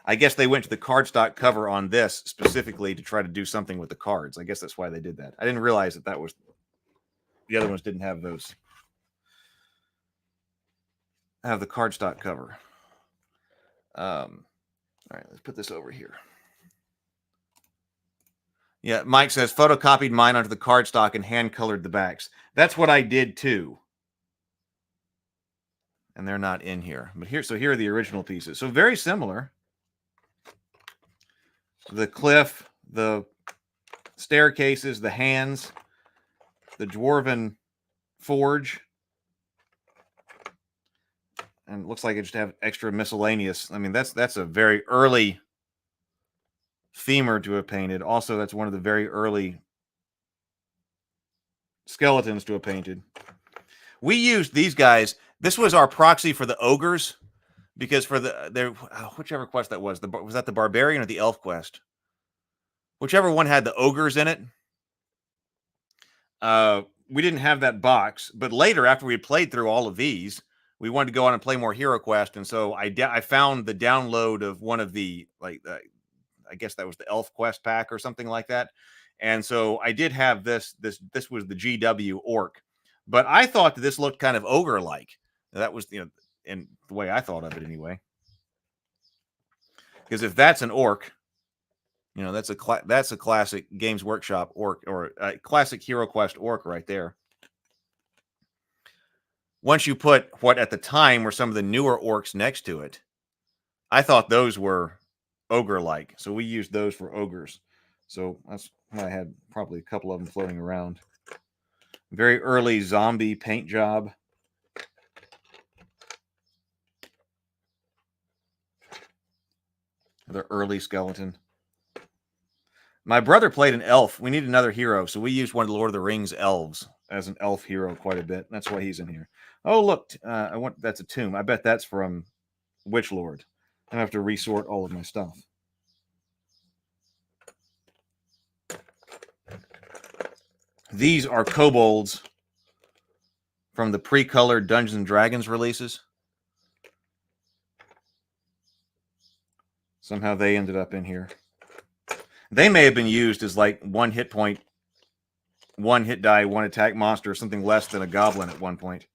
I guess they went to the cardstock cover on this specifically to try to do something with the cards. I guess that's why they did that. I didn't realize that was the other ones didn't have those. Have the cardstock cover. All right, let's put this over here. Yeah, Mike says photocopied mine onto the cardstock and hand colored the backs. That's what I did too. And they're not in here. But here are the original pieces. So very similar. The cliff, the staircases, the hands, the dwarven forge. And it looks like it just have extra miscellaneous. I mean, that's a very early femur to have painted. Also, that's one of the very early skeletons to have painted. We used these guys. This was our proxy for the ogres, because for whichever quest that was that the barbarian or the elf quest? Whichever one had the ogres in it. We didn't have that box, but later, after we had played through all of these, we wanted to go on and play more HeroQuest, and so I found the download of one of the I guess that was the elf quest pack or something like that, and so I did have this. This was the GW orc, but I thought that this looked kind of ogre-like. That was in the way I thought of it anyway. Because if that's an orc, that's a classic Games Workshop orc, or a classic HeroQuest orc right there. Once you put what at the time were some of the newer orcs next to it, I thought those were ogre-like. So we used those for ogres. So that's why I had probably a couple of them floating around. Very early zombie paint job. The early skeleton. My brother played an elf. We need another hero, so we used one of the Lord of the Rings elves as an elf hero quite a bit. That's why he's in here. Oh, look, that's a tomb. I bet that's from Witch Lord. I have to resort all of my stuff. These are kobolds from the pre-colored Dungeons and Dragons releases. Somehow they ended up in here. They may have been used as like 1 hit point, 1 hit die, 1 attack monster, or something less than a goblin at one point.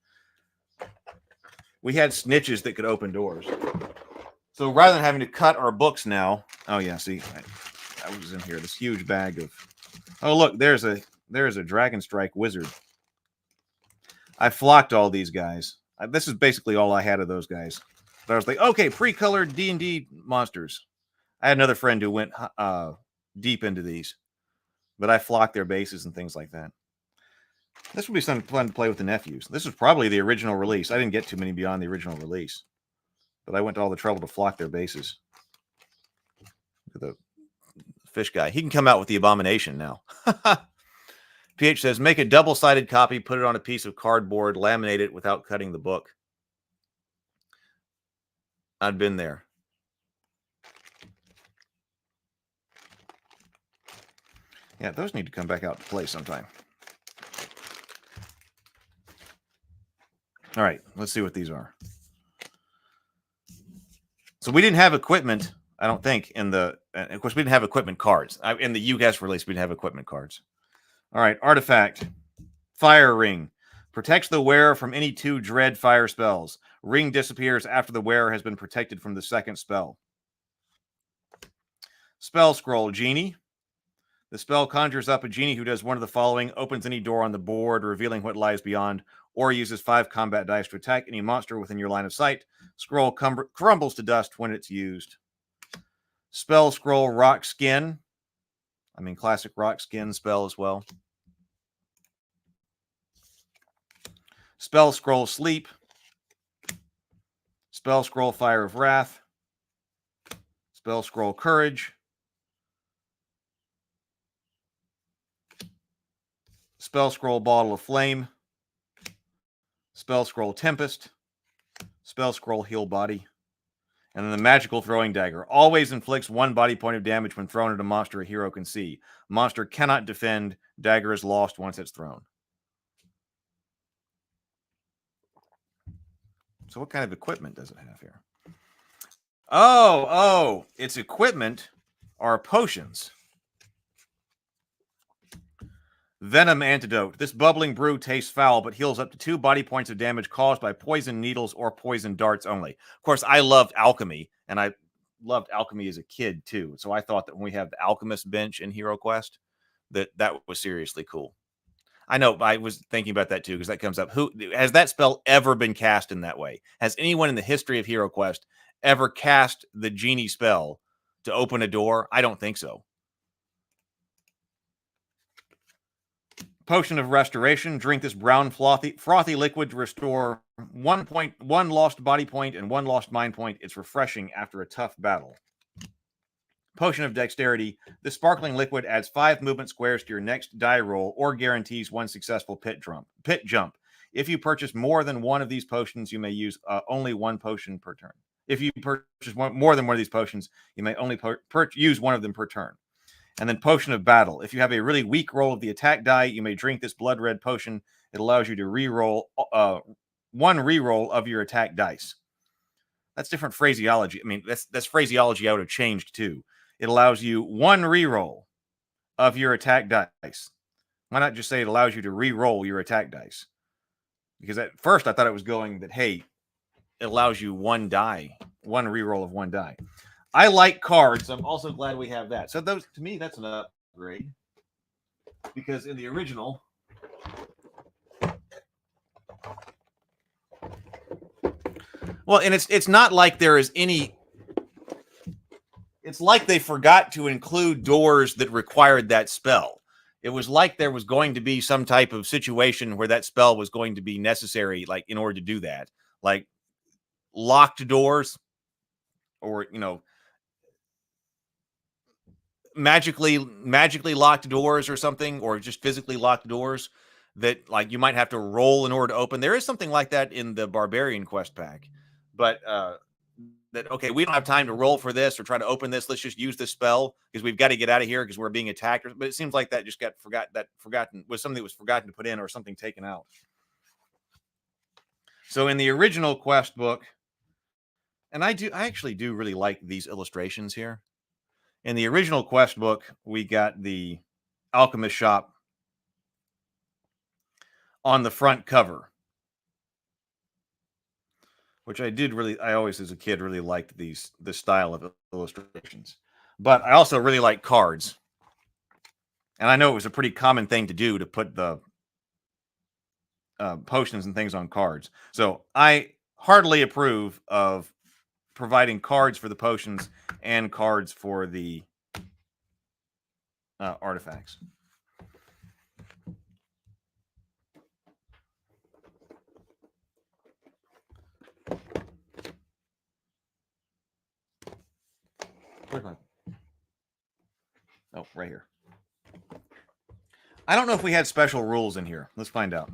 We had snitches that could open doors. So rather than having to cut our books now, oh yeah, see, I was in here. This huge bag of. Oh look, there's a Dragon Strike wizard. I flocked all these guys. This is basically all I had of those guys. But I was like, okay, pre-colored D&D monsters. I had another friend who went deep into these, but I flocked their bases and things like that. This would be something fun to play with the nephews. This was probably the original release. I didn't get too many beyond the original release, but I went to all the trouble to flock their bases. Look at the fish guy. He can come out with the abomination now. PH says, make a double-sided copy, put it on a piece of cardboard, laminate it without cutting the book. I'd been there. Yeah, those need to come back out to play sometime. All right, let's see what these are. So we didn't have equipment, I don't think, in the... of course, we didn't have equipment cards. In the UGAS release, we didn't have equipment cards. All right, artifact. Fire Ring. Protects the wearer from any 2 dread fire spells. Ring disappears after the wearer has been protected from the second spell. Spell Scroll. Genie. The spell conjures up a genie who does one of the following: opens any door on the board, revealing what lies beyond, or uses 5 combat dice to attack any monster within your line of sight. Scroll crumbles to dust when it's used. Spell Scroll Rock Skin. I mean, classic rock skin spell as well. Spell Scroll Sleep. Spell Scroll Fire of Wrath. Spell Scroll Courage. Spell Scroll Bottle of Flame. Spell Scroll Tempest. Spell Scroll Heal Body. And then the Magical Throwing Dagger. Always inflicts 1 body point of damage when thrown at a monster a hero can see. Monster cannot defend. Dagger is lost once it's thrown. So what kind of equipment does it have here? Oh, its equipment are potions. Venom Antidote. This bubbling brew tastes foul, but heals up to 2 body points of damage caused by poison needles or poison darts only. Of course, I loved alchemy, and I loved alchemy as a kid, too. So I thought that when we have the Alchemist bench in HeroQuest, that was seriously cool. I know, I was thinking about that, too, because that comes up. Who has that spell ever been cast in that way? Has anyone in the history of HeroQuest ever cast the genie spell to open a door? I don't think so. Potion of Restoration. Drink this brown frothy liquid to restore 1 lost body point and 1 lost mind point. It's refreshing after a tough battle. Potion of Dexterity. This sparkling liquid adds 5 movement squares to your next die roll or guarantees 1 successful pit jump. If you purchase more than 1 of these potions, you may use only 1 potion per turn. If you purchase more than 1 of these potions, you may only use 1 of them per turn. And then Potion of Battle. If you have a really weak roll of the attack die, you may drink this blood red potion. It allows you to re-roll 1 re-roll of your attack dice. That's different phraseology. I mean, that's phraseology I would have changed too. It allows you 1 re-roll of your attack dice. Why not just say it allows you to re-roll your attack dice? Because at first I thought it was going that, hey, it allows you 1 re-roll of 1 die. I like cards. I'm also glad we have that. So those, to me, that's an upgrade. Because in the original, well, and it's not like there is any. It's like they forgot to include doors that required that spell. It was like there was going to be some type of situation where that spell was going to be necessary, like in order to do that, like locked doors, or magically locked doors or something, or just physically locked doors that like you might have to roll in order to open. There is something like that in the Barbarian Quest pack, but that, okay, we don't have time to roll for this or try to open this. Let's just use this spell because we've got to get out of here because we're being attacked. But it seems like that just got forgotten was something that was forgotten to put in or something taken out. So in the original quest book, and I actually do really like these illustrations here. In the original quest book, we got the alchemist shop on the front cover, which I always as a kid really liked this style of illustrations. But I also really like cards. And I know it was a pretty common thing to do to put the potions and things on cards. So I heartily approve of providing cards for the potions and cards for the artifacts. Where's my... Oh, right here. I don't know if we had special rules in here. Let's find out.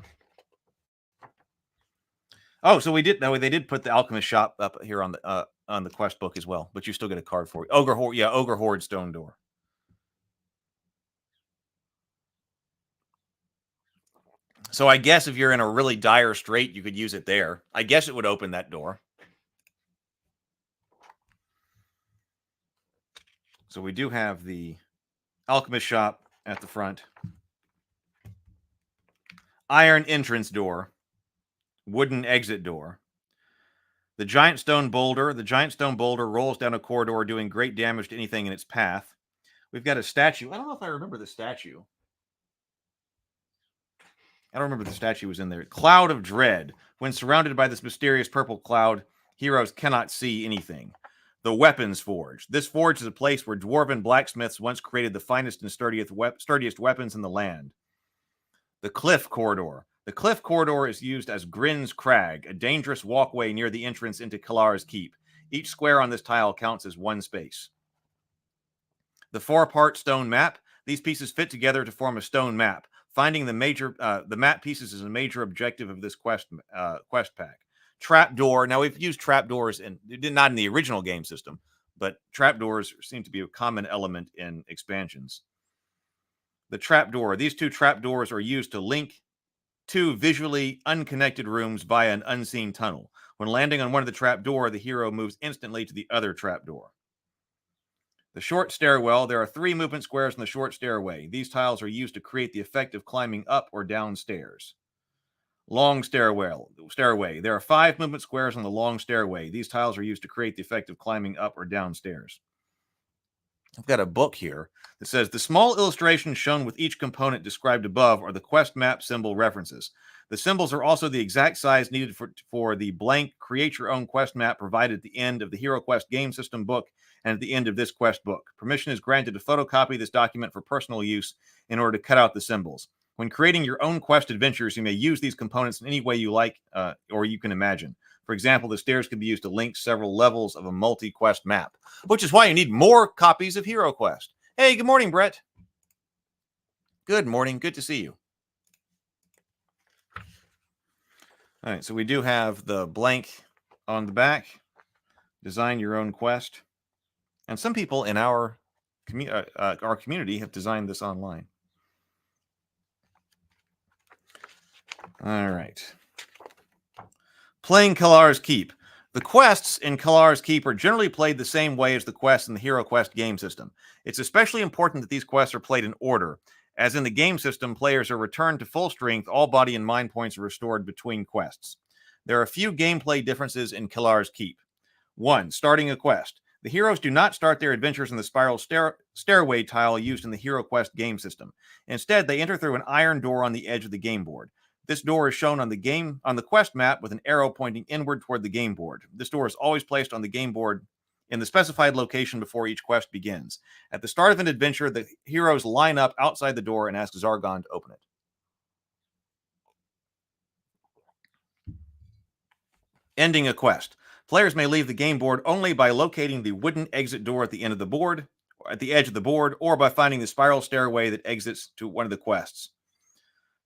Oh, so we did. No, they did put the alchemist shop up here on the the quest book as well, but you still get a card for it. Ogre Horde stone door. So I guess if you're in a really dire strait, you could use it there. I guess it would open that door. So we do have the alchemist shop at the front. Iron entrance door. Wooden exit door. The giant stone boulder. The giant stone boulder rolls down a corridor, doing great damage to anything in its path. We've got a statue. I don't know if I remember the statue. I don't remember the statue was in there. Cloud of Dread. When surrounded by this mysterious purple cloud, heroes cannot see anything. The Weapons Forge. This forge is a place where dwarven blacksmiths once created the finest and sturdiest weapons in the land. The Cliff Corridor. The Cliff Corridor is used as Grin's Crag, a dangerous walkway near the entrance into Kellar's Keep. Each square on this tile counts as one space. The 4-part stone map. These pieces fit together to form a stone map. Finding the map pieces is a major objective of this quest pack. Trapdoor. Now, we've used trapdoors, not in the original game system, but trapdoors seem to be a common element in expansions. The trapdoor. These 2 trapdoors are used to link 2 visually unconnected rooms via an unseen tunnel. When landing on one of the trapdoor, the hero moves instantly to the other trapdoor. The short stairwell. There are 3 movement squares in the short stairway. These tiles are used to create the effect of climbing up or down stairs. Long stairway. There are 5 movement squares on the long stairway. These tiles are used to create the effect of climbing up or down stairs. I've got a book here that says the small illustrations shown with each component described above are the quest map symbol references. The symbols are also the exact size needed for the blank create your own quest map provided at the end of the HeroQuest game system book and at the end of this quest book. Permission is granted to photocopy this document for personal use in order to cut out the symbols. When creating your own quest adventures, you may use these components in any way you like or you can imagine. For example, the stairs can be used to link several levels of a multi-quest map, which is why you need more copies of HeroQuest. Hey, good morning, Brett. Good morning. Good to see you. All right, so we do have the blank on the back. Design your own quest. And some people in our community have designed this online. All right. Playing Kellar's Keep. The quests in Kellar's Keep are generally played the same way as the quests in the HeroQuest game system. It's especially important that these quests are played in order. As in the game system, players are returned to full strength. All body and mind points are restored between quests. There are a few gameplay differences in Kellar's Keep. 1. Starting a quest. The heroes do not start their adventures in the spiral stairway tile used in the HeroQuest game system. Instead, they enter through an iron door on the edge of the game board. This door is shown on the quest map with an arrow pointing inward toward the game board. This door is always placed on the game board in the specified location before each quest begins. At the start of an adventure, the heroes line up outside the door and ask Zargon to open it. Ending a quest. Players may leave the game board only by locating the wooden exit door at the end of the board, or at the edge of the board, or by finding the spiral stairway that exits to one of the quests.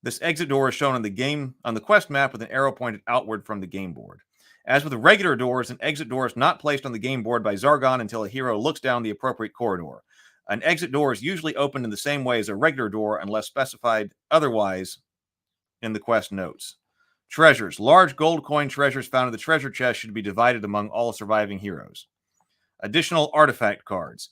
This exit door is shown on the quest map with an arrow pointed outward from the game board. As with the regular doors, an exit door is not placed on the game board by Zargon until a hero looks down the appropriate corridor. An exit door is usually opened in the same way as a regular door unless specified otherwise in the quest notes. Treasures. Large gold coin treasures found in the treasure chest should be divided among all surviving heroes. Additional artifact cards.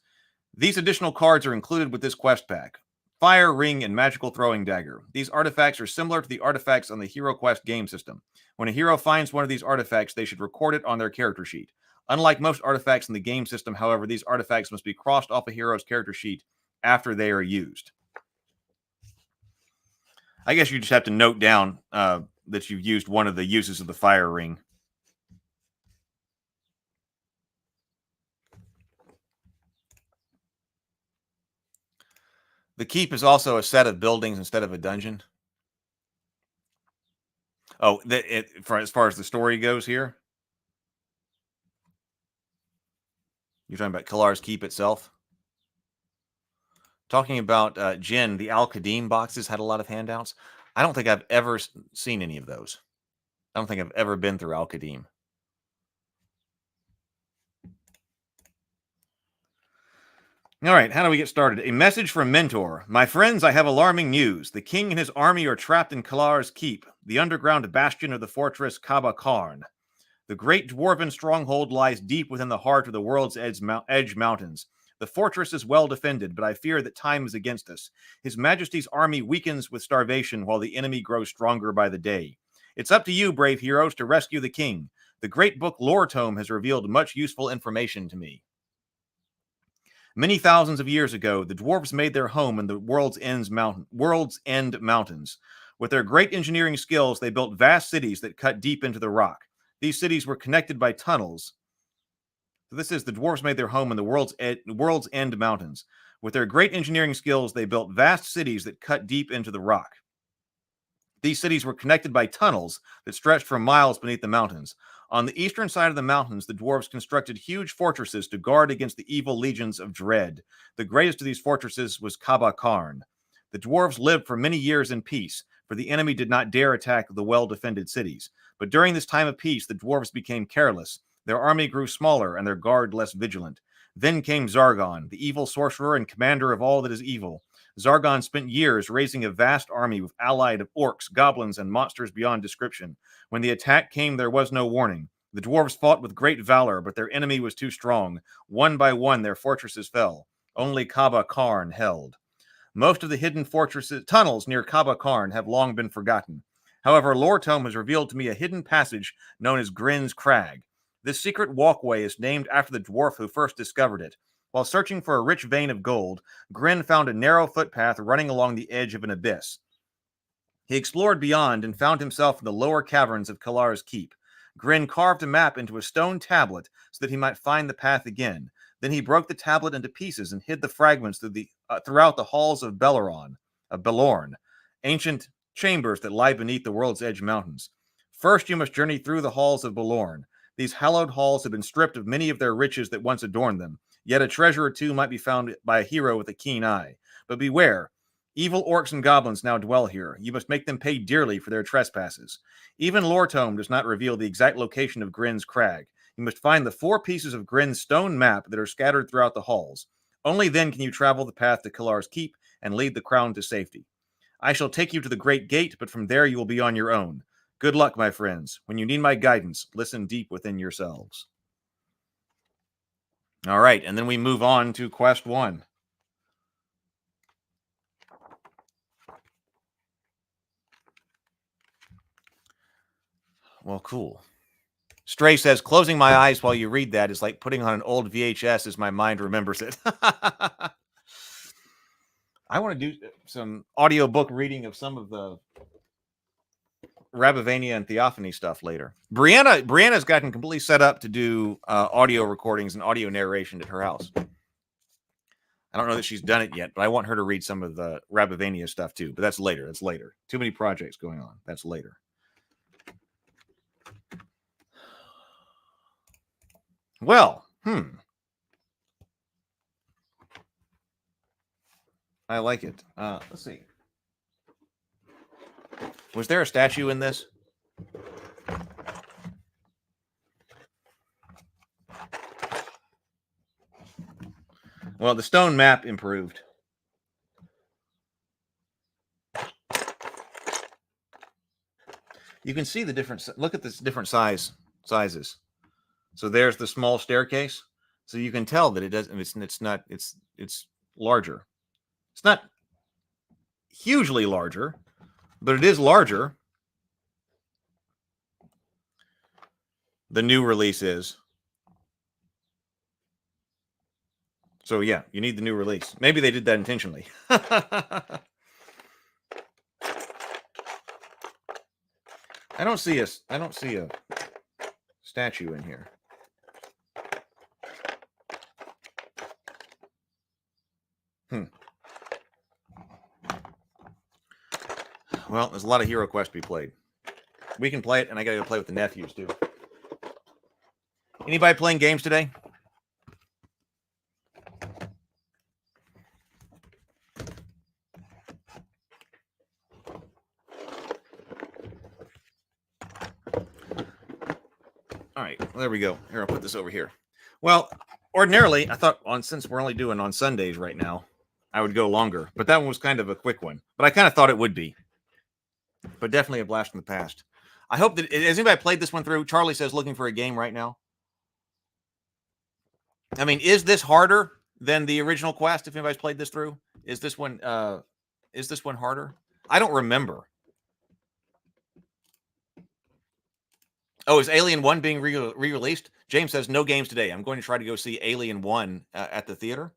These additional cards are included with this quest pack. Fire Ring and Magical Throwing Dagger. These artifacts are similar to the artifacts on the HeroQuest game system. When a hero finds one of these artifacts, they should record it on their character sheet. Unlike most artifacts in the game system, however, these artifacts must be crossed off a hero's character sheet after they are used. I guess you just have to note down that you've used one of the uses of the Fire Ring. The keep is also a set of buildings instead of a dungeon. Oh, as far as the story goes here? You're talking about Kellar's Keep itself? Talking about Jin, the Al-Qadim boxes had a lot of handouts. I don't think I've ever seen any of those. I don't think I've ever been through Al-Qadim. All right, how do we get started? A message from Mentor. My friends, I have alarming news. The king and his army are trapped in Kellar's keep, the underground bastion of the fortress Kaba Karn. The great dwarven stronghold lies deep within the heart of the world's edge mountains. The fortress is well defended, but I fear that time is against us. His Majesty's army weakens with starvation while the enemy grows stronger by the day. It's up to you, brave heroes, to rescue the king. The great book Lore Tome has revealed much useful information to me. Many thousands of years ago, the dwarves made their home in the World's End Mountains. With their great engineering skills, they built vast cities that cut deep into the rock. These cities were connected by tunnels. So this is the dwarves made their home in the World's End Mountains. With their great engineering skills, they built vast cities that cut deep into the rock. These cities were connected by tunnels that stretched for miles beneath the mountains. On the eastern side of the mountains, the dwarves constructed huge fortresses to guard against the evil legions of dread. The greatest of these fortresses was Kaba Karn. The dwarves lived for many years in peace, for the enemy did not dare attack the well-defended cities. But during this time of peace, the dwarves became careless. Their army grew smaller and their guard less vigilant. Then came Zargon, the evil sorcerer and commander of all that is evil. Zargon spent years raising a vast army with allied of orcs, goblins, and monsters beyond description. When the attack came, there was no warning. The dwarves fought with great valor, but their enemy was too strong. One by one, their fortresses fell. Only Kaba Karn held. Most of the hidden tunnels near Kaba Karn have long been forgotten. However, Lore Tome has revealed to me a hidden passage known as Grin's Crag. This secret walkway is named after the dwarf who first discovered it. While searching for a rich vein of gold, Grin found a narrow footpath running along the edge of an abyss. He explored beyond and found himself in the lower caverns of Kellar's keep. Grin carved a map into a stone tablet so that he might find the path again. Then he broke the tablet into pieces and hid the fragments throughout the halls of Belorn, ancient chambers that lie beneath the World's Edge Mountains. First, you must journey through the halls of Belorn. These hallowed halls have been stripped of many of their riches that once adorned them. Yet a treasure or two might be found by a hero with a keen eye. But beware, evil orcs and goblins now dwell here. You must make them pay dearly for their trespasses. Even Lore Tome does not reveal the exact location of Grin's Crag. You must find the 4 pieces of Grin's stone map that are scattered throughout the halls. Only then can you travel the path to Kellar's keep and lead the crown to safety. I shall take you to the Great Gate, but from there you will be on your own. Good luck, my friends. When you need my guidance, listen deep within yourselves. All right, and then we move on to Quest 1. Well, cool. Stray says, closing my eyes while you read that is like putting on an old VHS as my mind remembers it. I want to do some audiobook reading of some of the Rabavania and Theophany stuff later. Brianna's gotten completely set up to do audio recordings and audio narration at her house. I don't know that she's done it yet, but I want her to read some of the Rabavania stuff too. But that's later. That's later. Too many projects going on. That's later. Well, I like it. Let's see. Was there a statue in this? Well, the stone map improved. You can see the different. Look at this different sizes. So there's the small staircase. So you can tell that it doesn't. It's larger. It's not hugely larger, but it is larger. The new release is. So yeah, you need the new release. Maybe they did that intentionally. I don't see a statue in here. Well, there's a lot of HeroQuest to be played. We can play it, and I gotta go play with the nephews too. Anybody playing games today? All right, well, there we go. Here, I'll put this over here. Well, Ordinarily, I thought since we're only doing on Sundays right now, I would go longer. But that one was kind of a quick one. But I kind of thought it would be. But definitely a blast from the past. I hope that has anybody played this one through? Charlie says looking for a game right now. I mean, is this harder than the original Quest? If anybody's played this through, is this one harder? I don't remember. Oh, is Alien 1 being re-released? James says no games today. I'm going to try to go see Alien 1 at the theater.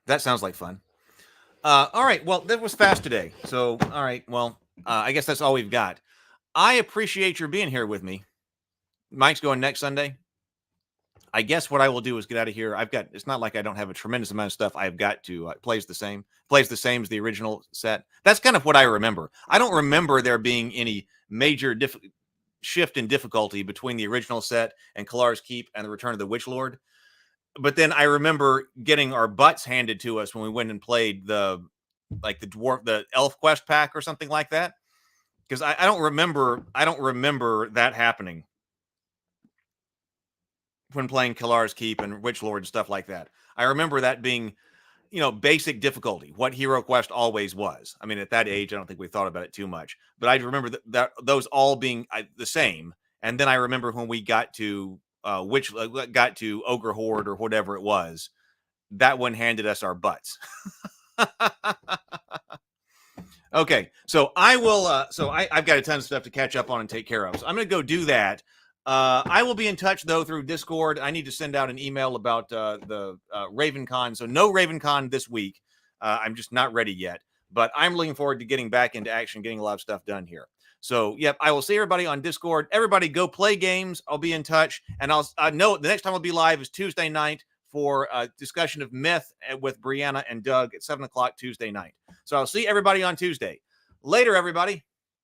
That sounds like fun. All right. Well, that was fast today. So, all right. Well, I guess that's all we've got. I appreciate your being here with me. Mike's going next Sunday. I guess what I will do is get out of here. It's not like I don't have a tremendous amount of stuff I've got to, plays the same as the original set. That's kind of what I remember. I don't remember there being any major shift in difficulty between the original set and Kellar's Keep and the Return of the Witch Lord. But then I remember getting our butts handed to us when we went and played the Elf Quest pack or something like that. Because I don't remember that happening when playing Kellar's Keep and Witch Lord and stuff like that. I remember that being, basic difficulty, what HeroQuest always was. I mean, at that age, I don't think we thought about it too much. But I remember that those all being the same. And then I remember when we got to Ogre Horde or whatever it was, that one handed us our butts. Okay, so I will. I've got a ton of stuff to catch up on and take care of. So I'm going to go do that. I will be in touch though through Discord. I need to send out an email about the RavenCon. So no RavenCon this week. I'm just not ready yet. But I'm looking forward to getting back into action, getting a lot of stuff done here. So, yep, I will see everybody on Discord. Everybody go play games. I'll be in touch. And I'll know the next time I'll be live is Tuesday night for a discussion of Myth with Brianna and Doug at 7 o'clock Tuesday night. So I'll see everybody on Tuesday. Later, everybody.